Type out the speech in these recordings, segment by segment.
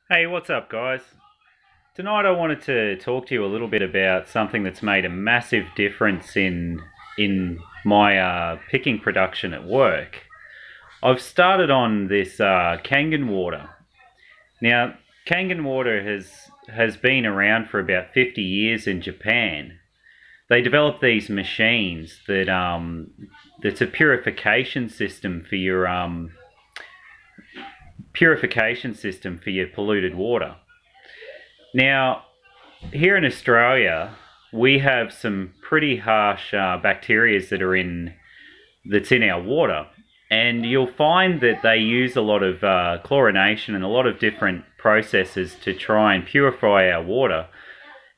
Hey, what's up, guys? Tonight I wanted to talk to you a little bit about something that's made a massive difference in my picking production at work. I've started on this Kangen water. Now, Kangen water has been around for about 50 years in Japan. They developed these machines that's a purification system for your polluted water. Now, here in Australia, we have some pretty harsh bacteria that's in our water, and you'll find that they use a lot of chlorination and a lot of different processes to try and purify our water.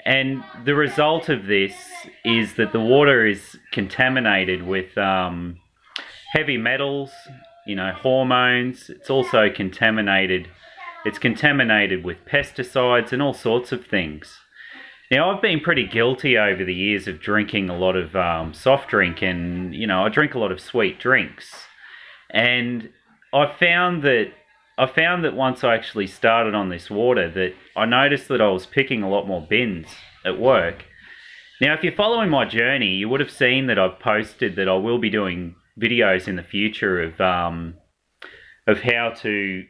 And the result of this is that the water is contaminated with heavy metals, hormones. It's also contaminated. It's contaminated with pesticides and all sorts of things. Now, I've been pretty guilty over the years of drinking a lot of soft drink, and I drink a lot of sweet drinks. And I found that once I actually started on this water, that I noticed that I was picking a lot more bins at work. Now, if you're following my journey, you would have seen that I've posted that I will be doing videos in the future of how to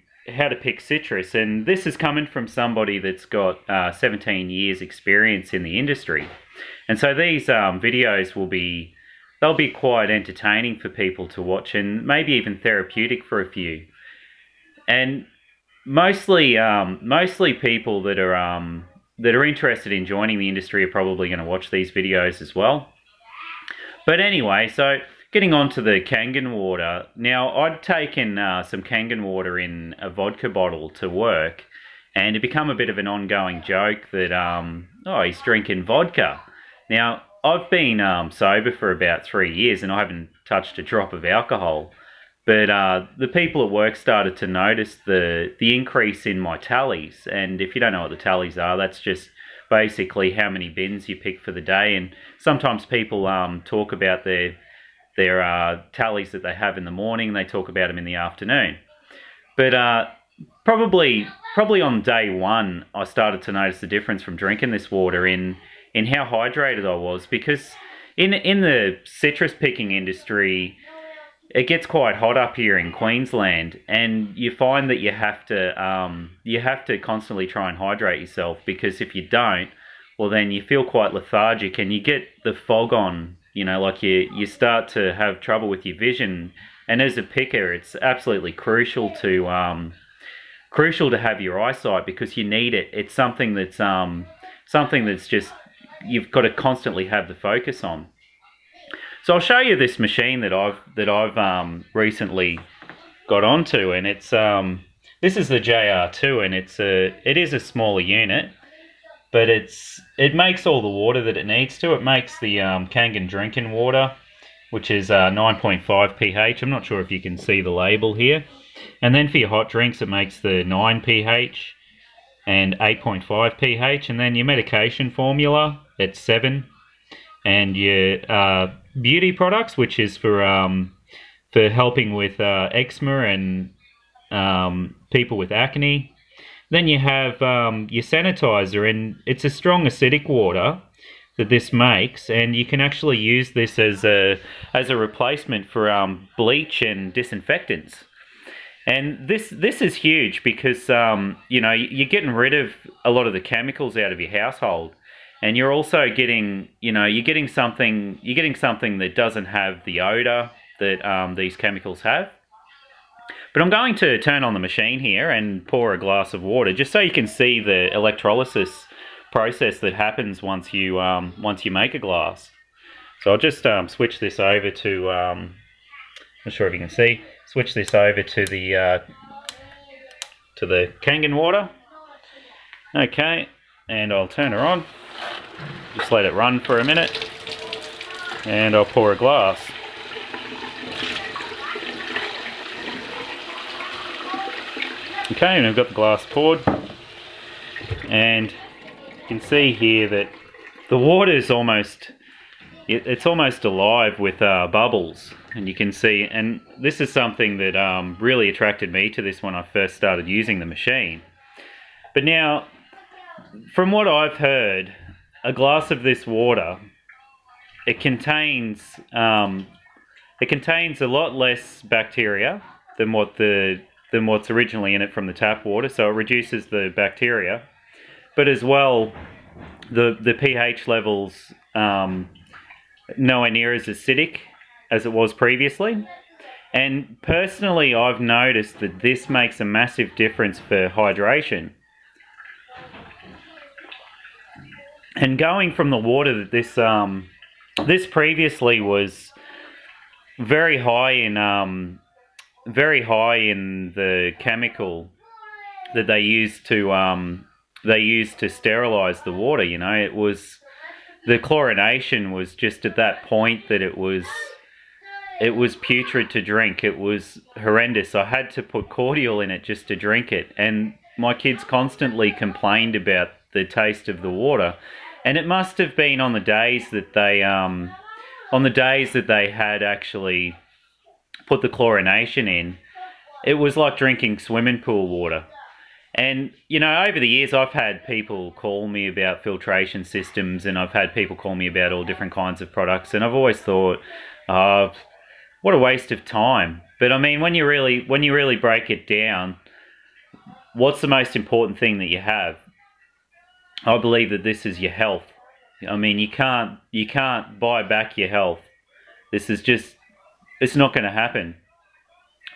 pick citrus, and this is coming from somebody that's got 17 years experience in the industry. And so these videos they'll be quite entertaining for people to watch, and maybe even therapeutic for a few. And mostly people that are interested in joining the industry are probably going to watch these videos as well. But anyway, so getting on to the Kangen water. Now, I'd taken some Kangen water in a vodka bottle to work, and it become a bit of an ongoing joke that, he's drinking vodka. Now, I've been sober for about 3 years, and I haven't touched a drop of alcohol. But the people at work started to notice the increase in my tallies. And if you don't know what the tallies are, that's just basically how many bins you pick for the day. And sometimes people talk about their tallies that they have in the morning. They talk about them in the afternoon. But probably on day one, I started to notice the difference from drinking this water in how hydrated I was, because in the citrus picking industry, it gets quite hot up here in Queensland, and you find that you have to constantly try and hydrate yourself, because if you don't, well, then you feel quite lethargic and you get the fog on. Like you start to have trouble with your vision. And as a picker, it's absolutely crucial to have your eyesight, because you need it. It's something that's just you've got to constantly have the focus on. So I'll show you this machine that I've recently got onto, and it's this is the JR2, and it is a smaller unit, but it makes all the water that it needs to. It makes the Kangen drinking water, which is 9.5 pH. I'm not sure if you can see the label here. And then for your hot drinks, it makes the 9 pH and 8.5 pH, and then your medication formula, it's 7, and your beauty products, which is for helping with eczema and people with acne. Then you have your sanitizer, and it's a strong acidic water that this makes, and you can actually use this as a replacement for bleach and disinfectants. And this is huge, because you're getting rid of a lot of the chemicals out of your household, and you're also getting something that doesn't have the odor that these chemicals have. But I'm going to turn on the machine here and pour a glass of water, just so you can see the electrolysis process that happens once you make a glass. So I'll just switch this over to not sure if you can see. Switch this over to the Kangen water. Okay, and I'll turn her on. Just let it run for a minute, and I'll pour a glass. Okay, and I've got the glass poured, and you can see here that the water is almost alive with bubbles, and you can see, and this is something that really attracted me to this when I first started using the machine. But now, from what I've heard, a glass of this water, it contains a lot less bacteria than what's originally in it from the tap water, so it reduces the bacteria. But as well, the pH levels nowhere near as acidic as it was previously. And personally, I've noticed that this makes a massive difference for hydration. And going from the water that this previously was very high in the chemical that they used to sterilize the water. You know, it was, the chlorination was just at that point that it was putrid to drink. It was horrendous. I had to put cordial in it just to drink it, and my kids constantly complained about the taste of the water. And it must have been on the days that they had actually put the chlorination in. It was like drinking swimming pool water. And, you know, over the years, I've had people call me about filtration systems, and I've had people call me about all different kinds of products, and I've always thought, what a waste of time. But I mean, when you really break it down, what's the most important thing that you have? I believe that this is your health. I mean, you can't buy back your health. This is just, it's not going to happen.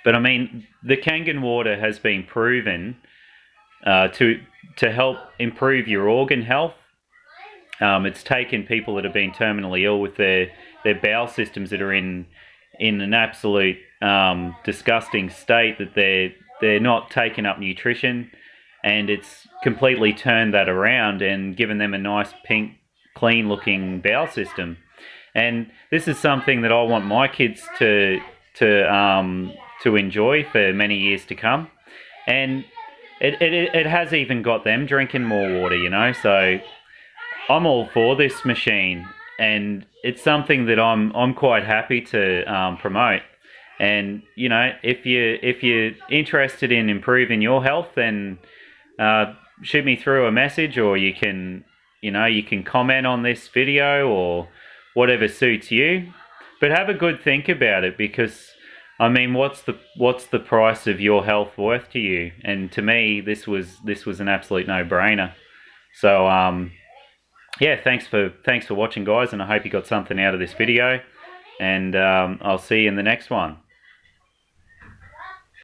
But I mean, the Kangen water has been proven to help improve your organ health. It's taken people that have been terminally ill with their bowel systems that are in an absolute disgusting state, that they're not taking up nutrition, and it's completely turned that around and given them a nice pink, clean looking bowel system. And this is something that I want my kids to enjoy for many years to come. And it has even got them drinking more water, you know. So I'm all for this machine, and it's something that I'm quite happy to promote. And you know, if you're interested in improving your health, then shoot me through a message, or you can comment on this video, or whatever suits you. But have a good think about it, because I mean, what's the price of your health worth to you? And to me, this was an absolute no-brainer. So yeah, thanks for watching, guys, and I hope you got something out of this video, and I'll see you in the next one.